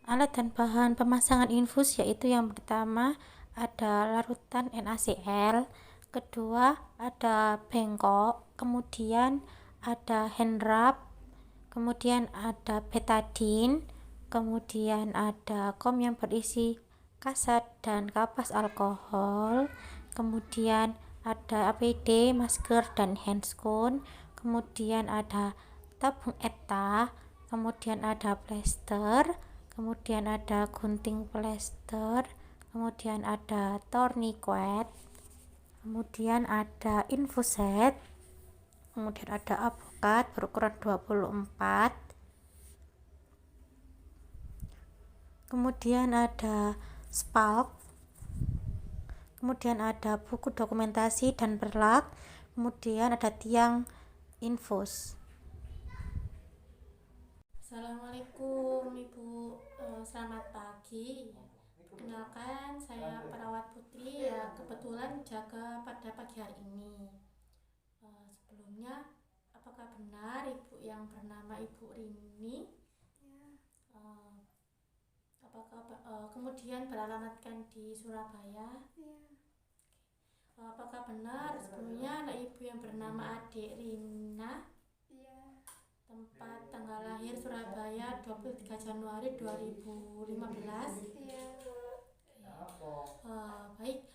Alat dan bahan pemasangan infus yaitu yang pertama ada larutan NaCl, kedua ada bengkok, kemudian ada hand wrap, kemudian ada betadine, kemudian ada kom yang berisi kasat dan kapas alkohol, kemudian ada APD, masker dan handscoon, kemudian ada tabung ETA, kemudian ada plester, kemudian ada gunting plester, kemudian ada tourniquet, kemudian ada infuset, kemudian ada avokat berukuran 24, kemudian ada spalk, kemudian ada buku dokumentasi dan berlak, kemudian ada tiang infus. Assalamualaikum Ibu, selamat pagi. Perkenalkan, saya perawat Putri ya, kebetulan jaga pada pagi hari ini. Sebelumnya, apakah benar Ibu yang bernama Ibu Rini? Eh, kemudian beralamatkan di Surabaya? Apakah benar sebelumnya anak Ibu yang bernama Adik Rina? Tempat tanggal lahir Surabaya 23 Januari 2015. Baik,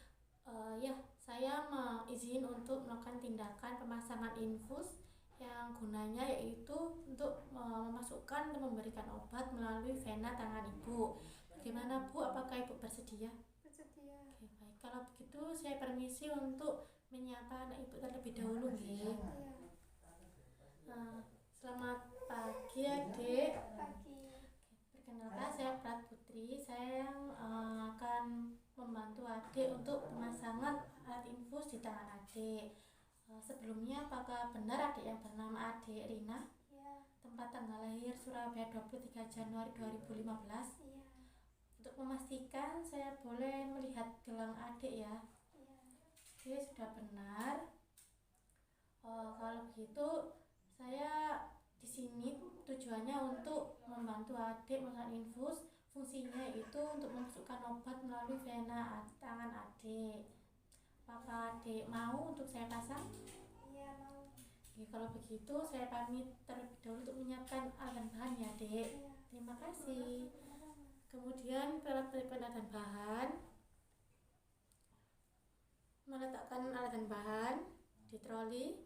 ya saya izin untuk melakukan tindakan pemasangan infus yang gunanya yaitu untuk memasukkan dan memberikan obat melalui vena tangan Ibu. Bagaimana Bu? Apakah Ibu bersedia? Bersedia. Oke, baik. Kalau begitu saya permisi untuk menyapa anak Ibu terlebih dahulu, nggih. Selamat pagi Adik. Pagi. Perkenalkan, saya Prat Putri. Saya akan membantu Adik untuk pemasangan alat infus di tangan Adik. Sebelumnya, apakah benar Adik yang bernama Adik Rina? Ya. Tempat tanggal lahir Surabaya 23 Januari 2015. Ya. Untuk memastikan, saya boleh melihat gelang Adik ya? Ya. Oke, sudah benar. Kalau begitu, saya di sini tujuannya untuk membantu Adik melakukan infus. Fungsinya itu untuk memasukkan obat melalui vena tangan Adik. Apakah Adik mau untuk saya pasang? Iya, mau. Oke, kalau begitu saya pamit terlebih dahulu untuk menyiapkan alat dan bahan ya, Dek. Ya. Terima kasih. Kemudian peralatan alat dan bahan. Meletakkan alat dan bahan di troli.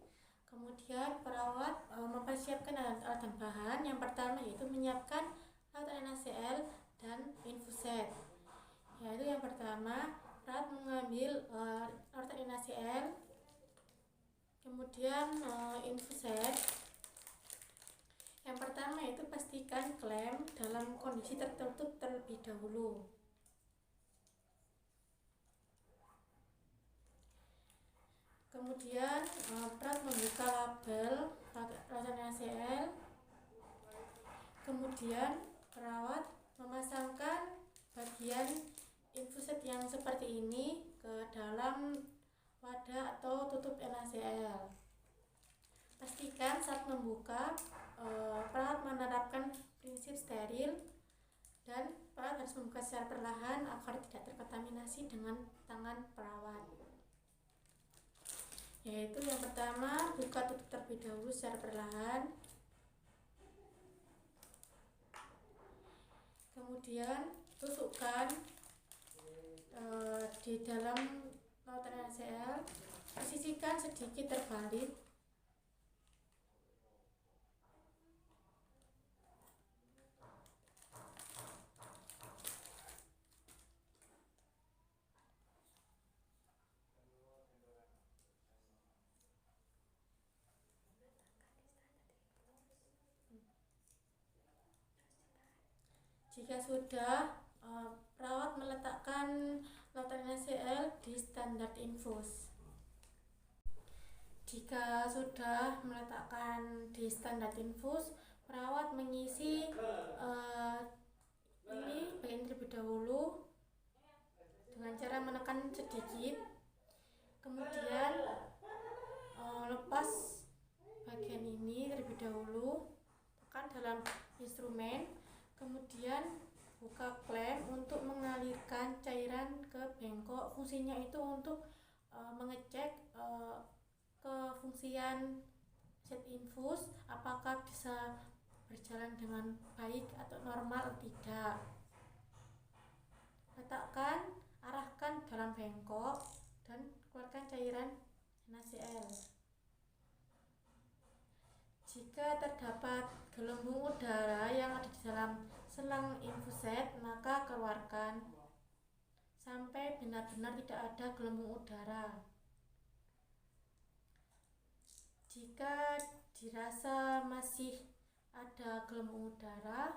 Kemudian perawat mempersiapkan alat dan bahan. Yang pertama yaitu menyiapkan alat NaCl dan infuset. Yaitu yang pertama, perawat mengambil alat NaCl, kemudian infuset. Yang pertama itu pastikan klem dalam kondisi tertutup terlebih dahulu. Kemudian perawat membuka label alat NaCl. Kemudian perawat memasangkan bagian infuset yang seperti ini ke dalam wadah atau tutup NaCl. Pastikan saat membuka perawat menerapkan prinsip steril dan perawat harus membuka secara perlahan agar tidak terkontaminasi dengan tangan perawat. Yaitu yang pertama, buka tutup terlebih dahulu secara perlahan. Kemudian tusukkan di dalam lautan NaCl, sisihkan sedikit terbalik. Jika sudah, perawat meletakkan lautan NaCl di standar infus. Jika sudah meletakkan di standar infus, perawat mengisi ini bagian terlebih dahulu dengan cara menekan sedikit. Kemudian lepas bagian ini terlebih dahulu, tekan dalam instrumen. Kemudian buka klem untuk mengalirkan cairan ke bengkok. Fungsinya itu untuk mengecek kefungsian set infus apakah bisa berjalan dengan baik atau normal atau tidak. Letakkan, arahkan dalam bengkok dan keluarkan cairan NaCl. Jika terdapat gelembung udara yang ada di dalam selang infuset, maka keluarkan sampai benar-benar tidak ada gelembung udara. Jika dirasa masih ada gelembung udara,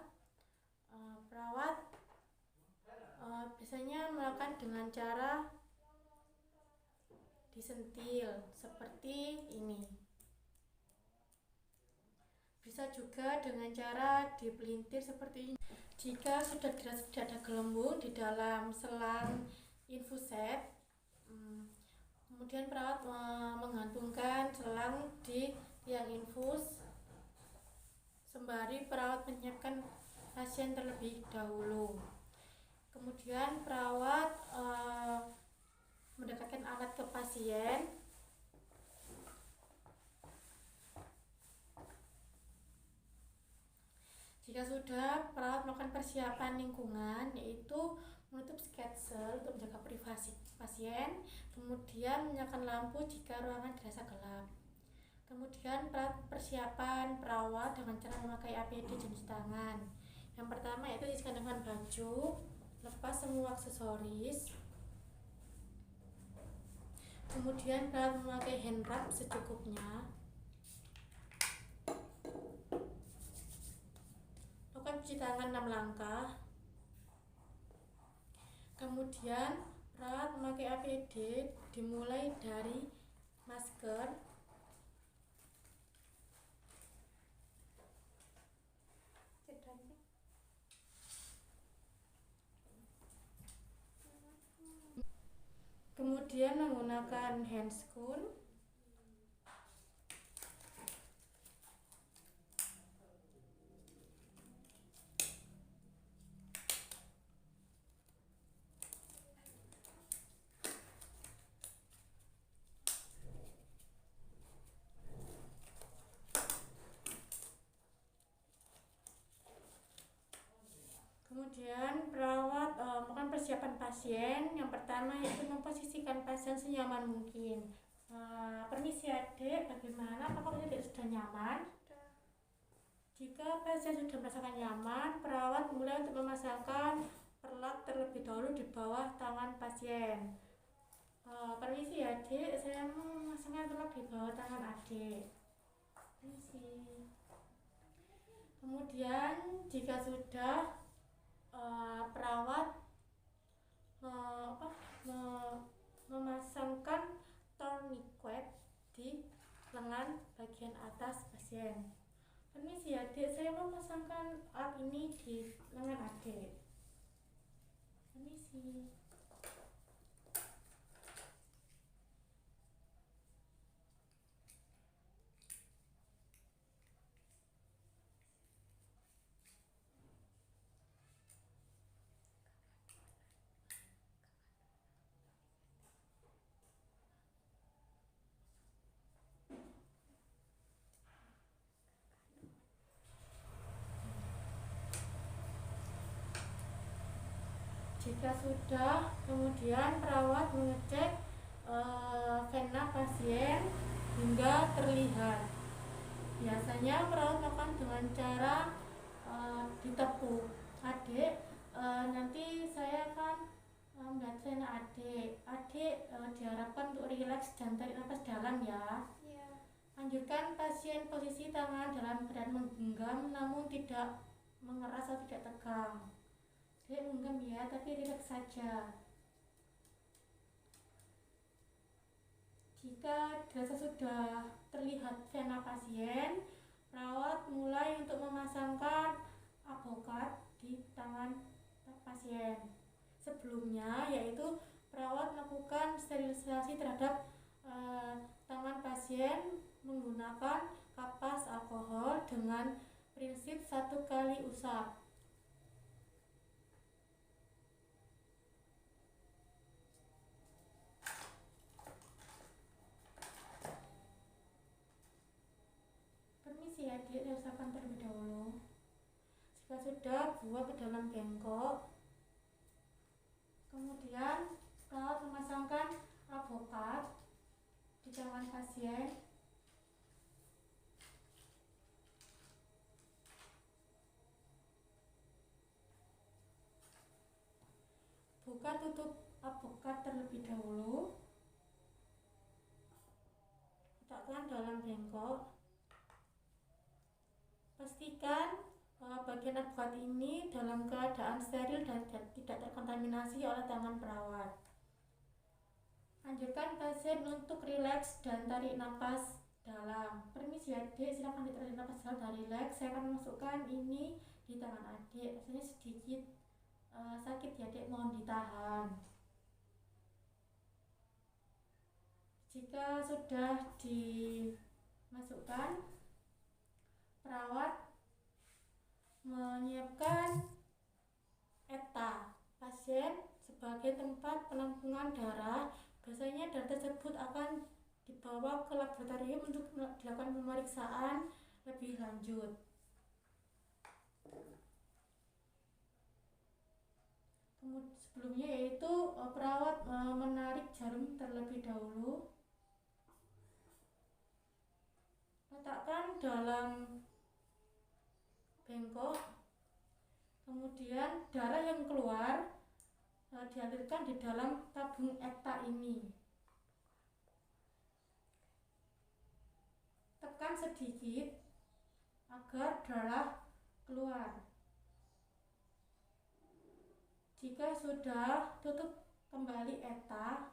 perawat biasanya melakukan dengan cara disentil seperti ini. Bisa juga dengan cara dipelintir seperti ini. Jika sudah dirasa tidak ada gelembung di dalam selang infuset, kemudian perawat menggantungkan selang di tiang infus sembari perawat menyiapkan pasien terlebih dahulu. Kemudian perawat mendekatkan alat ke pasien. Jika sudah, perawat melakukan persiapan lingkungan, yaitu menutup sketsel untuk menjaga privasi pasien, kemudian menyalakan lampu jika ruangan dirasa gelap. Kemudian persiapan perawat dengan cara memakai APD cuci tangan. Yang pertama yaitu isi kandungan baju, lepas semua aksesoris. Kemudian perawat memakai hand wrap secukupnya. Lakukan cuci tangan 6 langkah. Kemudian perawat memakai APD dimulai dari masker, kemudian menggunakan handscoon, kemudian perawat melakukan persiapan pasien. Yang pertama yaitu memposisikan pasien senyaman mungkin. Permisi adik, bagaimana? Apakah adik sudah nyaman? Jika pasien sudah merasakan nyaman, perawat mulai untuk memasangkan perlak terlebih dahulu di bawah tangan pasien. Permisi adik, saya mau memasangkan perlak di bawah tangan adik. Permisi. Kemudian jika sudah, perawat memasangkan tourniquet di lengan bagian atas pasien. Permisi adik, saya mau memasangkan alat ini di lengan adik. Permisi. Jika sudah, kemudian perawat mengecek vena pasien hingga terlihat. Biasanya perawat melakukan dengan cara ditepuk. Adik, nanti saya akan melihat vena adik. Adik diharapkan untuk rileks dan tarik nafas dalam ya. Anjurkan pasien posisi tangan dalam keadaan menggenggam namun tidak mengeras atau tidak tegang. Dia menggenggam ya, tapi rileks saja. Jika dirasa sudah terlihat vena pasien, perawat mulai untuk memasangkan avokat di tangan pasien. Sebelumnya, yaitu perawat melakukan sterilisasi terhadap tangan pasien menggunakan kapas alkohol dengan prinsip 1 kali usap. adik-adik saya usahakan terlebih dahulu. Jika sudah, buang ke dalam bengkok. Kemudian perawat memasangkan avokat di tangan pasien. Buka tutup avokat terlebih dahulu. Letakkan dalam bengkok. Pastikan bagian avokat ini dalam keadaan steril dan tidak terkontaminasi oleh tangan perawat. Anjurkan pasien untuk rileks dan tarik napas dalam. Permisi adik, silakan ditarik napas dalam dan rileks. Saya akan masukkan ini di tangan adik. Rasanya sedikit sakit ya adik, mohon ditahan. Jika sudah dimasukkan, perawat menyiapkan ETA pasien sebagai tempat penampungan darah. Biasanya darah tersebut akan dibawa ke laboratorium untuk dilakukan pemeriksaan lebih lanjut. Sebelumnya yaitu perawat menarik jarum terlebih dahulu. Letakkan dalam bengkok. Kemudian darah yang keluar dialirkan di dalam tabung ETA ini. Tekan sedikit agar darah keluar. Jika sudah, tutup kembali ETA.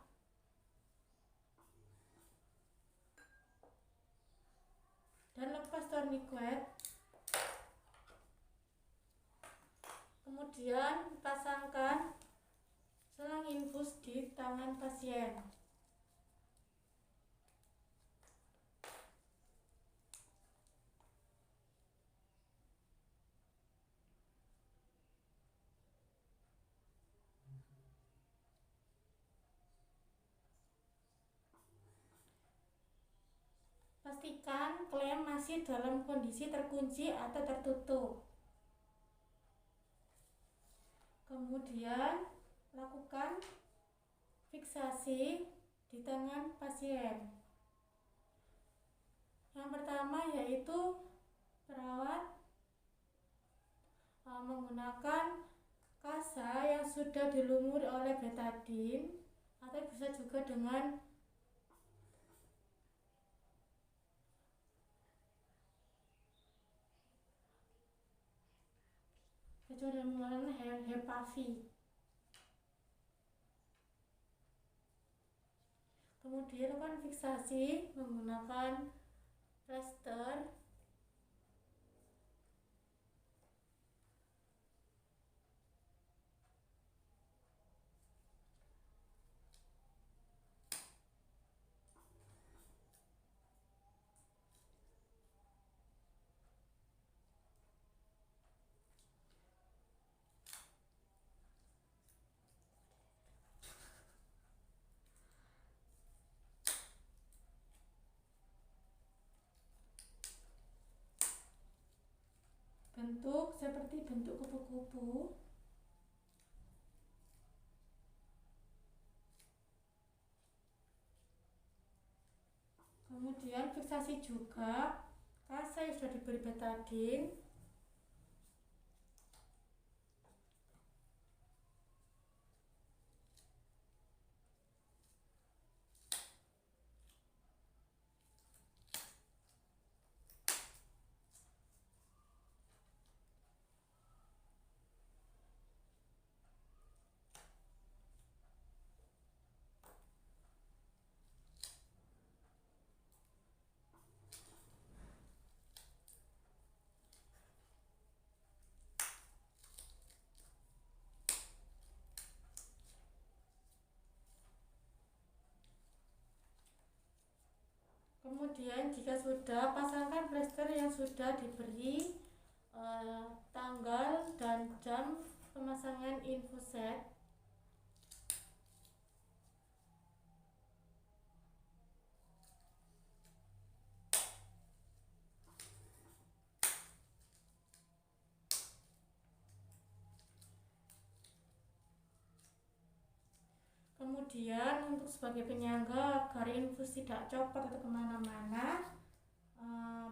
Dan lepas tourniquet. Kemudian pasangkan selang infus di tangan pasien. Pastikan klem masih dalam kondisi terkunci atau tertutup. Kemudian lakukan fiksasi di tangan pasien. Yang pertama yaitu perawat menggunakan kasa yang sudah dilumuri oleh betadine, atau bisa juga dengan menggunakan Hepavi. Kemudian lakukan fiksasi menggunakan plaster. Bentuk seperti bentuk kupu-kupu. Kemudian fiksasi juga kasa yang sudah diberi betadine. Kemudian jika sudah, pasangkan plester yang sudah diberi tanggal dan jam pemasangan infuset. Kemudian untuk sebagai penyangga agar infus tidak copot atau kemana-mana,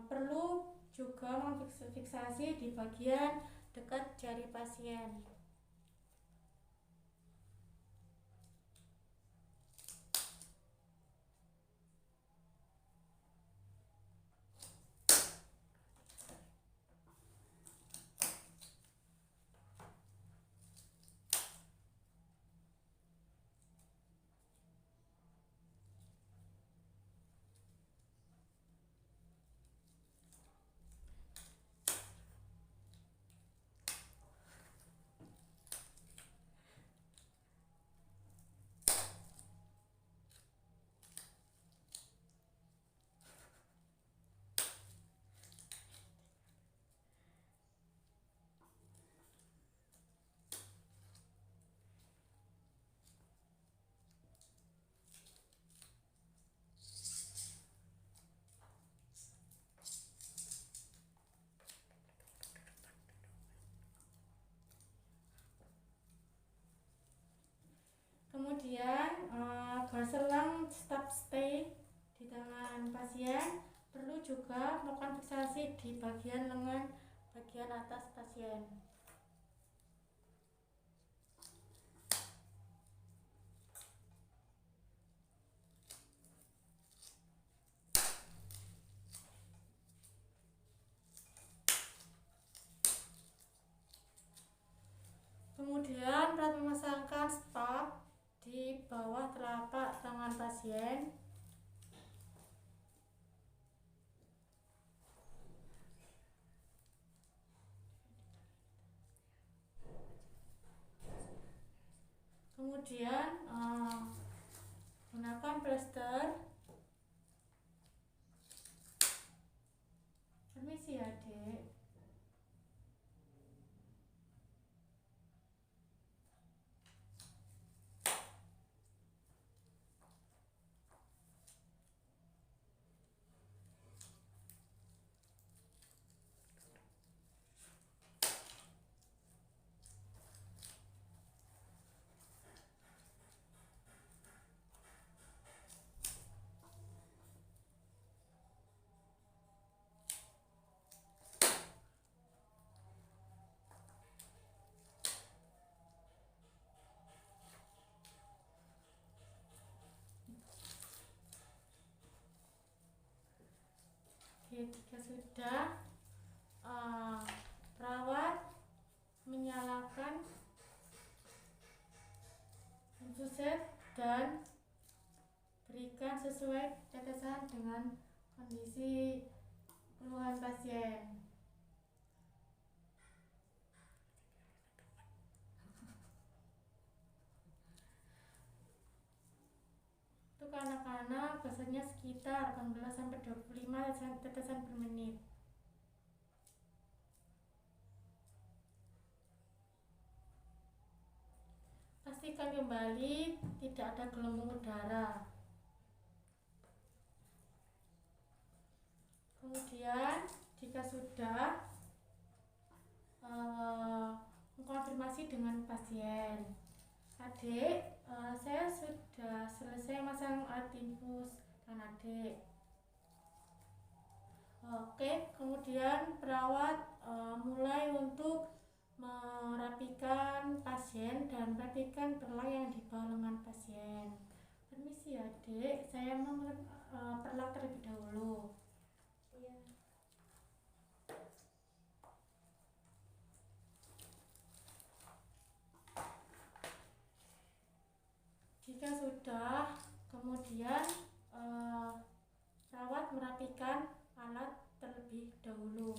perlu juga memfiksasi di bagian dekat jari pasien. Kemudian agar selang tetap stay di tangan pasien, perlu juga melakukan fiksasi di bagian lengan bagian atas pasien. Kemudian berat memasangkan stop di bawah telapak tangan pasien. Kemudian gunakan plester. Permisi ya, Dek. Jika sudah, perawat menyalakan infuset dan berikan sesuai tetesan dengan kondisi keluhan pasien. Untuk anak-anak biasanya sekitar 18-25 tetesan per menit. Pastikan kembali tidak ada gelembung udara. Kemudian jika sudah, mengkonfirmasi dengan pasien. Adik, saya sudah selesai masang alat infus dan adik. Oke, kemudian perawat mulai untuk merapikan pasien dan perhatikan perlak yang di bawah lengan pasien. Permisi ya, Dek, saya mau perlak terlebih dahulu. Iya. Jika sudah, kemudian perawat merapikan alat terlebih dahulu.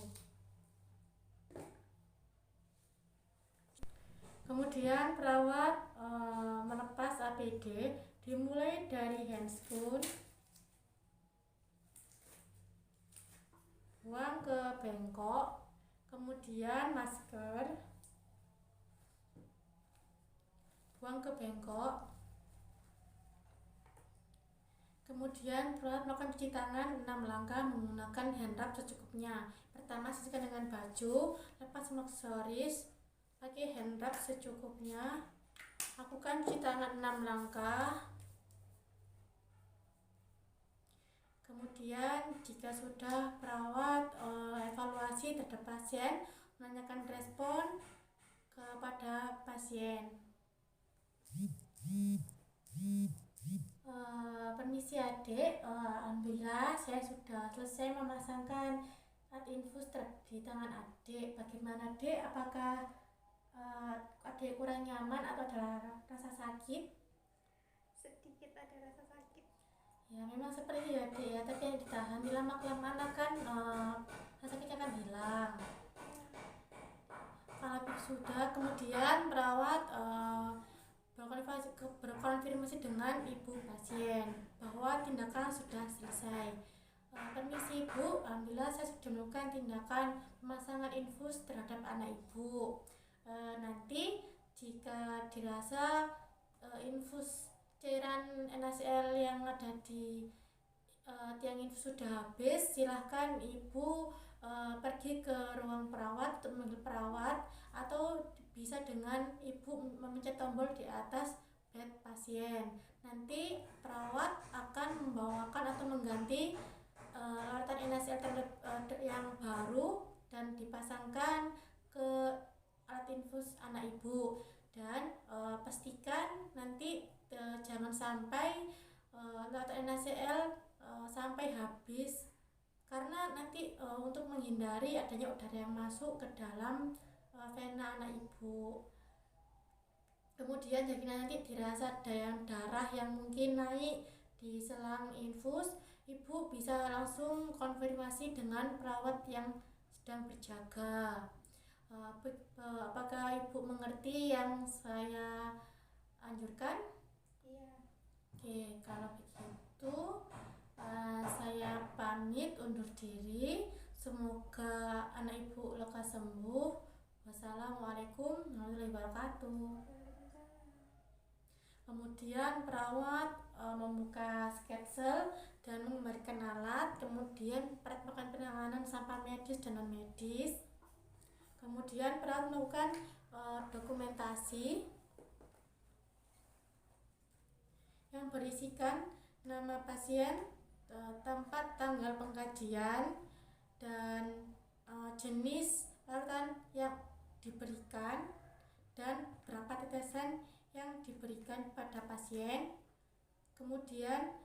Kemudian perawat melepas APD, dimulai dari handscoon, buang ke bengkok, kemudian masker, buang ke bengkok. Kemudian perawat melakukan cuci tangan 6 langkah menggunakan hand rub secukupnya. Pertama, sisihkan dengan baju, lepas semua aksesoris, pakai hand rub secukupnya. Lakukan cuci tangan 6 langkah. Kemudian jika sudah, perawat evaluasi terhadap pasien, menanyakan respon kepada pasien. Permisi adik, alhamdulillah saya sudah selesai memasangkan alat infus di tangan adik. Bagaimana adik? Apakah adik kurang nyaman atau ada rasa sakit? Sedikit ada rasa sakit. Ya memang seperti itu adik ya, tapi yang ditahan lama-kelamaan akan rasa sakitnya akan hilang. Kalau sudah, kemudian perawat berkonfirmasi dengan ibu pasien bahwa tindakan sudah selesai. Permisi ibu, alhamdulillah saya sudah melakukan tindakan pemasangan infus terhadap anak ibu. Nanti jika dirasa infus cairan NaCl yang ada di tiang infus sudah habis, silahkan ibu pergi ke ruang perawat untuk memanggil perawat, atau bisa dengan ibu memencet tombol di atas bed pasien. Nanti perawat akan membawakan atau mengganti larutan NaCl yang baru dan dipasangkan ke alat infus anak ibu. Dan pastikan nanti jangan sampai larutan NaCl sampai habis, karena nanti untuk menghindari adanya udara yang masuk ke dalam vena anak ibu. Kemudian jika nanti dirasa ada yang darah yang mungkin naik di selang infus, ibu bisa langsung konfirmasi dengan perawat yang sedang berjaga. Apakah ibu mengerti yang saya anjurkan? Iya. Oke, kalau begitu saya pamit undur diri. Semoga anak ibu lekas sembuh. Wassalamualaikum warahmatullahi wabarakatuh. Kemudian perawat membuka sketsel dan mengembalikan alat. Kemudian perawat melakukan penanganan sampah medis dan non medis. Kemudian perawat melakukan dokumentasi yang berisikan nama pasien, tempat tanggal pengkajian, dan jenis larutan yang diberikan, dan berapa tetesan yang diberikan pada pasien. Kemudian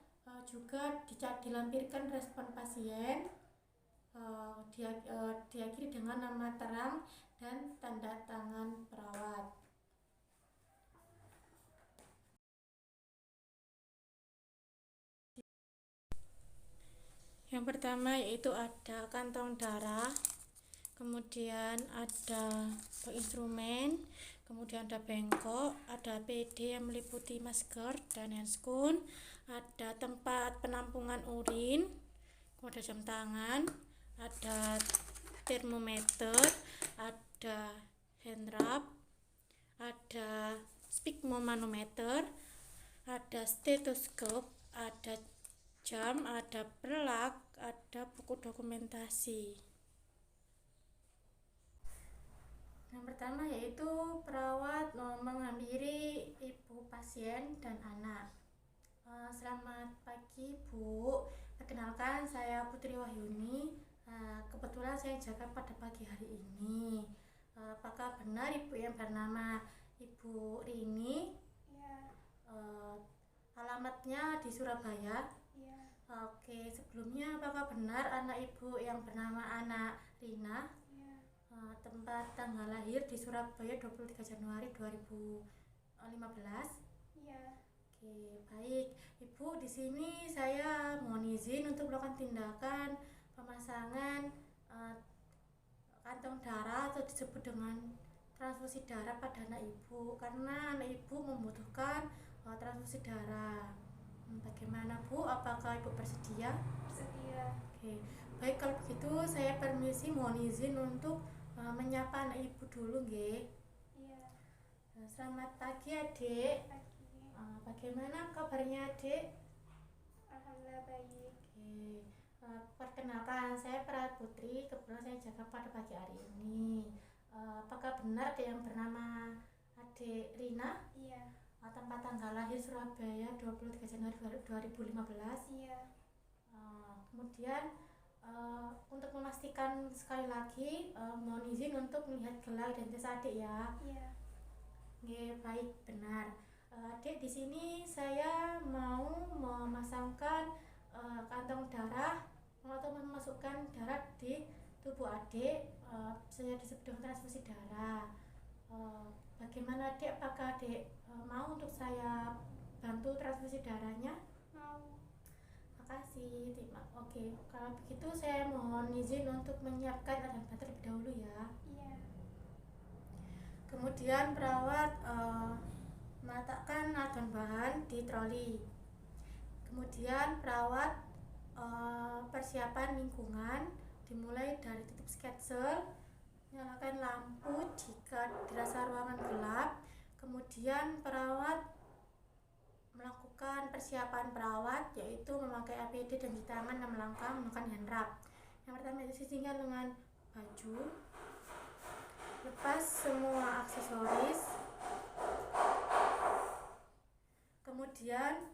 juga dilampirkan respon pasien, diakhiri dengan nama terang dan tanda tangan perawat. Yang pertama yaitu ada kantong darah, kemudian ada instrumen, kemudian ada bengkok, ada APD yang meliputi masker dan handscoon, ada tempat penampungan urin, kemudian jam tangan, ada termometer, ada hand rub, ada sphygmomanometer, ada stetoskop, ada jam, ada pelak, ada buku dokumentasi. Yang pertama yaitu perawat menghampiri ibu pasien dan anak. Selamat pagi Bu, perkenalkan saya Putri Wahyuni. Kebetulan saya jaga pada pagi hari ini. Apakah benar ibu yang bernama Ibu Rini? Iya. Alamatnya di Surabaya? Iya. Oke, sebelumnya apakah benar anak ibu yang bernama Anak Rina? Iya. Tempat tanggal lahir di Surabaya 23 Januari 2015? Iya. Oke, baik. Ibu, di sini saya mohon izin untuk melakukan tindakan pemasangan kantong darah atau disebut dengan transfusi darah pada anak ibu, karena anak ibu membutuhkan transfusi darah. Bagaimana Bu? Apakah ibu bersedia? Bersedia. Oke, baik, kalau begitu saya permisi, mohon izin untuk menyapa anak ibu dulu, nggih. Iya. Selamat pagi adik. Pagi. Bagaimana kabarnya adik? Alhamdulillah baik. Oke, perkenalkan saya Perawat Putri, kebetulan saya jaga pada pagi hari ini. Apakah benar ada yang bernama adik Adik Rina. Iya. Tempat tanggal lahir Surabaya 23 Januari 2015. Iya. Kemudian untuk memastikan sekali lagi mohon izin untuk melihat gelar identitas adik ya. Iya. Baik, benar. Adik, di sini saya mau memasangkan kantong darah atau memasukkan darah di tubuh adik. Saya disebut dengan transfusi darah. Bagaimana adik? Apakah adik mau untuk saya bantu transfusi darahnya? Mau. Makasih. Oke, kalau begitu saya mohon izin untuk menyiapkan alat bantu terlebih dahulu ya. Iya. Kemudian perawat meletakkan alat bahan di troli. Kemudian perawat persiapan lingkungan dimulai dari tutup sketsel, nyalakan lampu jika dirasa ruangan gelap. Kemudian perawat melakukan persiapan perawat, yaitu memakai APD dan cuci tangan 6 langkah menggunakan hand wrap. Yang pertama itu sisihkan dengan baju, lepas semua aksesoris, kemudian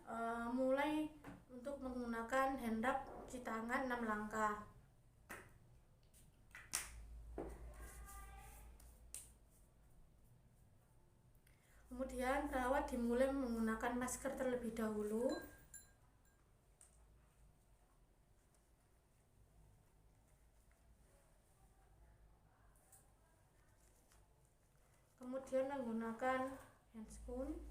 mulai untuk menggunakan hand wrap cuci tangan 6 langkah. Kemudian perawat dimulai menggunakan masker terlebih dahulu. Kemudian menggunakan handscoon.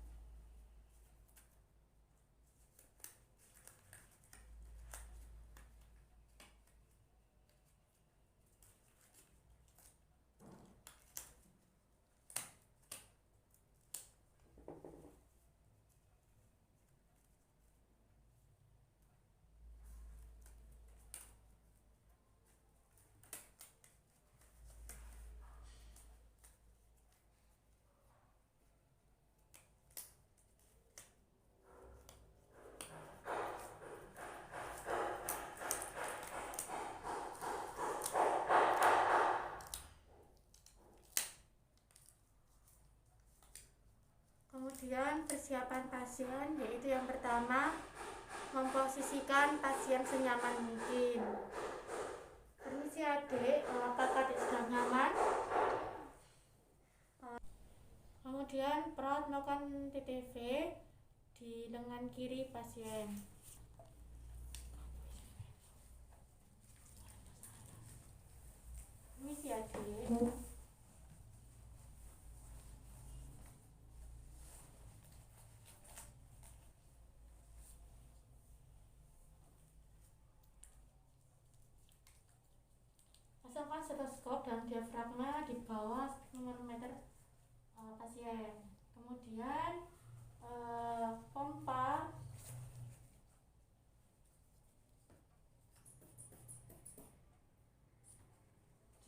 Kemudian persiapan pasien, yaitu yang pertama memposisikan pasien senyaman mungkin. Permisi adik, apakah adik sudah nyaman? Kemudian perawat melakukan TTV di lengan kiri pasien. Permisi adik. Pasangkan stetoskop dan diafragma di bawah manometer pasien. Kemudian pompa.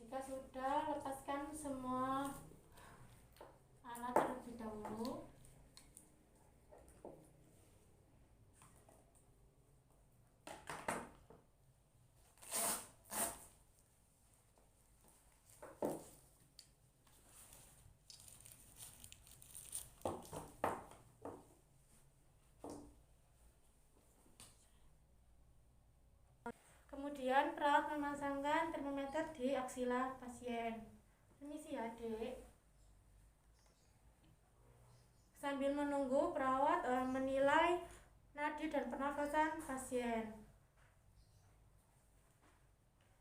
Jika sudah, lepaskan semua alat terlebih dahulu. Kemudian perawat memasangkan termometer di aksila pasien. Permisi adik. Sambil menunggu, perawat menilai nadi dan pernafasan pasien.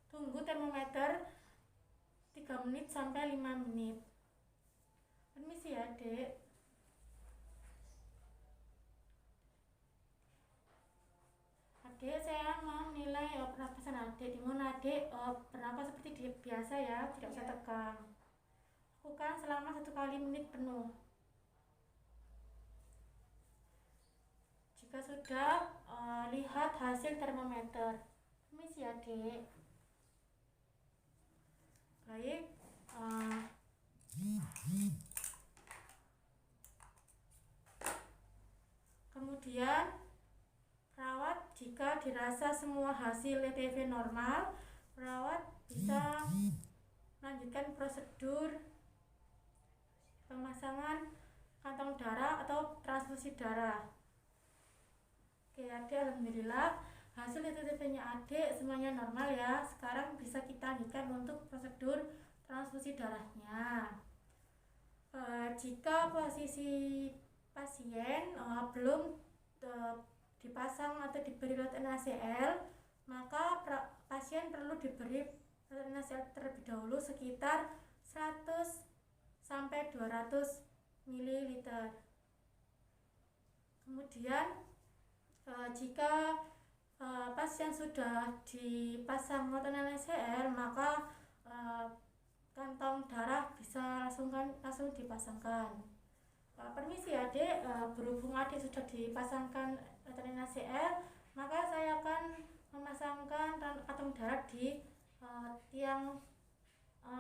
Tunggu termometer 3 menit sampai 5 menit. Permisi adik. Adik, saya mau menilai pernapasan adik. Dimana adik bernapas seperti biasa ya, tidak usah tegang. Lakukan selama 1 kali menit penuh. Jika sudah, lihat hasil termometer. Permisi adik. Baik. Kemudian perawat, jika dirasa semua hasil TTV normal, perawat bisa melanjutkan prosedur pemasangan kantong darah atau transfusi darah. Oke adik, alhamdulillah hasil ITTP-nya adik semuanya normal ya. Sekarang bisa kita lanjutkan untuk prosedur transfusi darahnya. Jika posisi pasien belum dipasang atau diberi lot NaCl, maka pasien perlu diberi lot NaCl terlebih dahulu sekitar 100 sampai 200 ml. Kemudian jika pasien sudah dipasang lot NaCl, maka kantong darah bisa langsung dipasangkan. Permisi adik, berhubung adik sudah dipasangkan lot NaCl, maka saya akan memasangkan kantong darah di tiang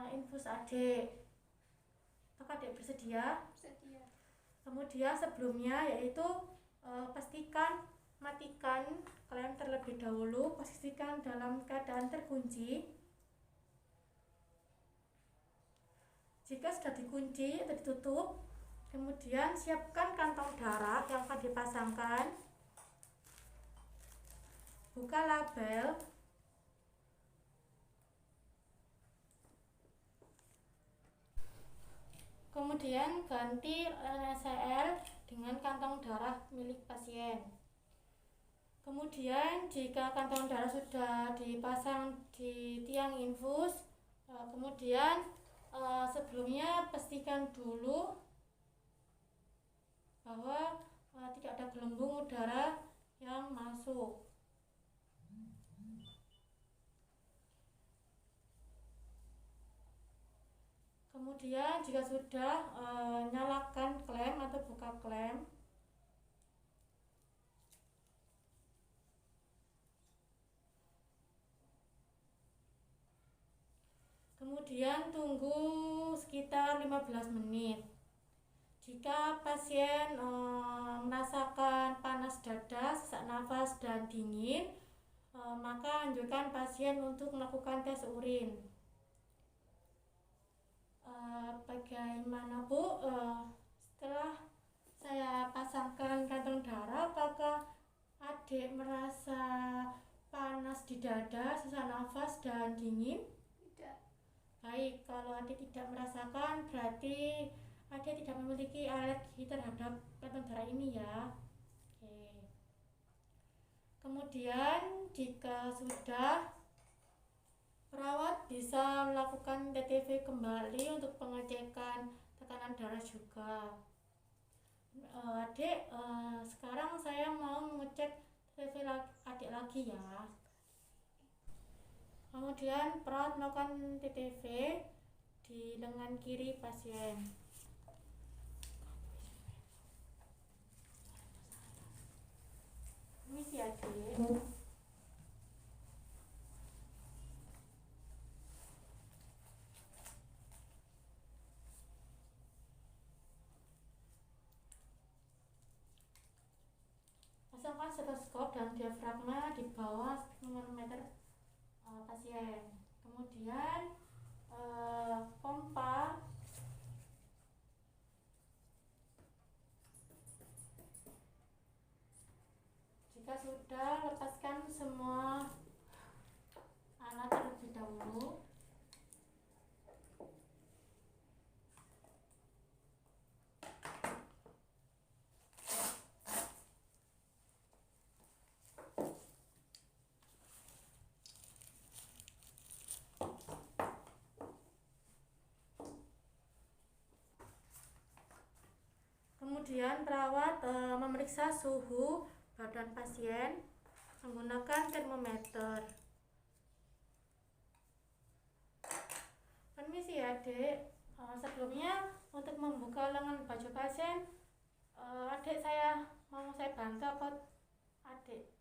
infus adik. Apakah adik bersedia? Bersedia. Kemudian sebelumnya yaitu pastikan matikan klem terlebih dahulu, posisikan dalam keadaan terkunci. Jika sudah dikunci atau ditutup, kemudian siapkan kantong darah yang akan dipasangkan. Buka label. Kemudian ganti NaCl dengan kantong darah milik pasien. Kemudian jika kantong darah sudah dipasang di tiang infus, kemudian sebelumnya pastikan dulu bahwa tidak ada gelembung udara yang masuk. Kemudian jika sudah, nyalakan klem atau buka klem. Kemudian tunggu sekitar 15 menit. Jika pasien merasakan panas dada, sesak nafas, dan dingin, maka anjurkan pasien untuk melakukan tes urin. Bagaimana Bu, setelah saya pasangkan kantong darah, apakah adik merasa panas di dada, sesak nafas, dan dingin? Tidak. Baik, kalau adik tidak merasakan berarti adik tidak memiliki alergi terhadap kantong darah ini ya. Oke. Kemudian jika sudah, perawat bisa melakukan TTV kembali untuk pengecekan tekanan darah juga. Adik, sekarang saya mau mengecek TTV adik lagi ya. Kemudian perawat melakukan TTV di lengan kiri pasien. Permisi adik. Pasangkan stetoskop dan diafragma di bawah manometer pasien. Kemudian pompa. Jika sudah, lepaskan semua alat terlebih dahulu. Kemudian perawat memeriksa suhu badan pasien menggunakan termometer. Permisi ya adik, sebelumnya untuk membuka lengan baju pasien, adik mau saya bantu apa adik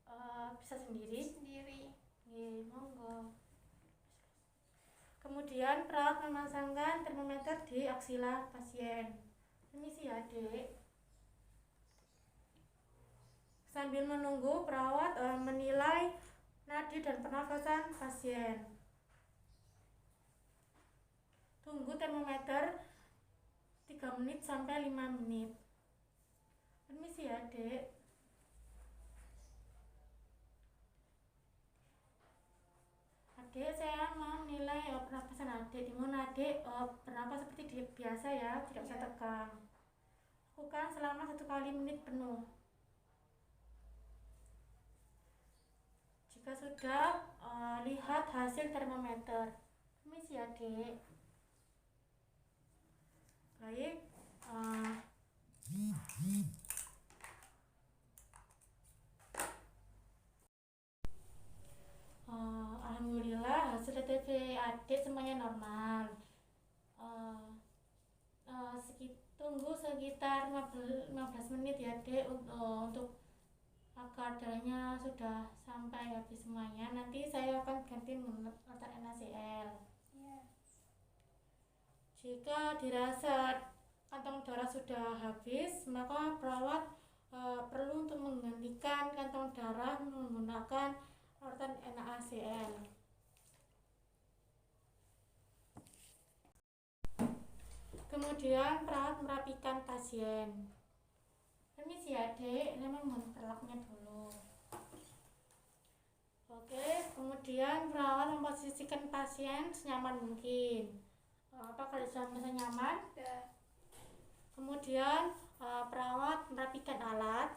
bisa sendiri? Sendiri. Monggo. Kemudian perawat memasangkan termometer di aksila pasien. Permisi ya adik. Sambil menunggu, perawat menilai nadi dan pernafasan pasien. Tunggu termometer 3 menit sampai 5 menit. Permisi ya, Dek. Adik, saya mau nilai pernapasan adik. Dimana adik bernapas seperti biasa ya, tidak usah tegang. Lakukan selama 1 menit penuh. Jika sudah, lihat hasil termometer. Permisi ya, Dek. Baik. Alhamdulillah hasil TTV adik semuanya normal. Tunggu sekitar 15 menit ya, Dek, untuk agar darahnya sudah sampai habis semuanya. Nanti saya akan ganti menggunakan NaCl. Iya. Jika dirasa kantong darah sudah habis, maka perawat perlu untuk menggantikan kantong darah menggunakan larutan NaCl. Kemudian perawat merapikan pasien. Permisi ya, Dek, saya memperlaknya dulu. Oke, kemudian perawat memposisikan pasien senyaman mungkin. Apakah sudah merasa nyaman? Sudah. Kemudian perawat merapikan alat.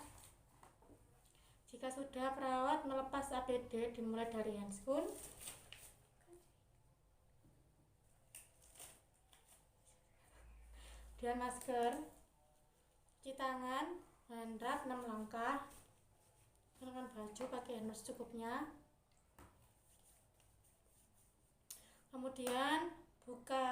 Jika sudah, perawat melepas APD dimulai dari handscoon. Kemudian masker, cuci tangan, handwrap 6 langkah. Kenakan baju, pakai handwash secukupnya. Kemudian buka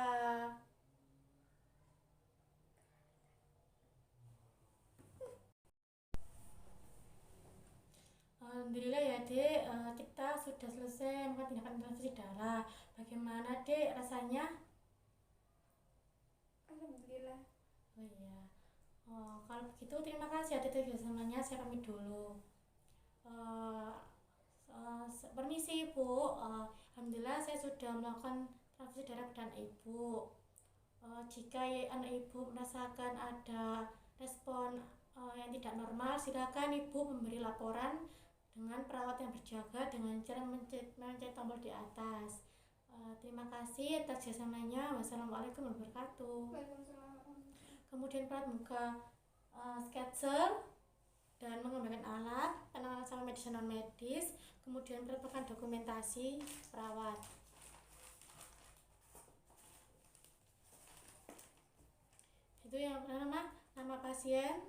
Alhamdulillah ya, Dek, kita sudah selesai melakukan tindakan transfusi darah. Bagaimana, Dek, rasanya? Alhamdulillah. Oh iya. Kalau begitu terima kasih atas kerjasamanya. Saya pamit dulu. Permisi Ibu. Alhamdulillah saya sudah melakukan transfusi darah pada anak Ibu. Jika anak Ibu merasakan ada respon yang tidak normal, silakan Ibu memberi laporan dengan perawat yang berjaga dengan cara mencet tombol di atas. Terima kasih atas kerjasamanya. Wassalamualaikum warahmatullahi wabarakatuh. Waalaikumsalam. Kemudian perawat buka sketser dan mengembangkan alat, penanganan sama medis non medis. Kemudian perawat dokumentasi perawat. Itu yang pertama, nama pasien,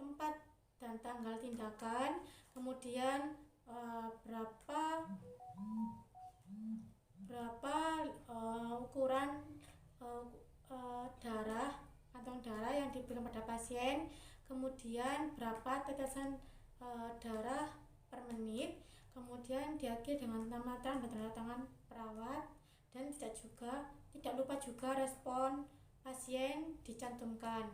tempat dan tanggal tindakan, kemudian berapa ukuran darah, kantong darah yang diberikan pada pasien, kemudian berapa tetesan darah per menit, kemudian diakhiri dengan nama dan tanda tangan perawat, dan tidak lupa juga respon pasien dicantumkan.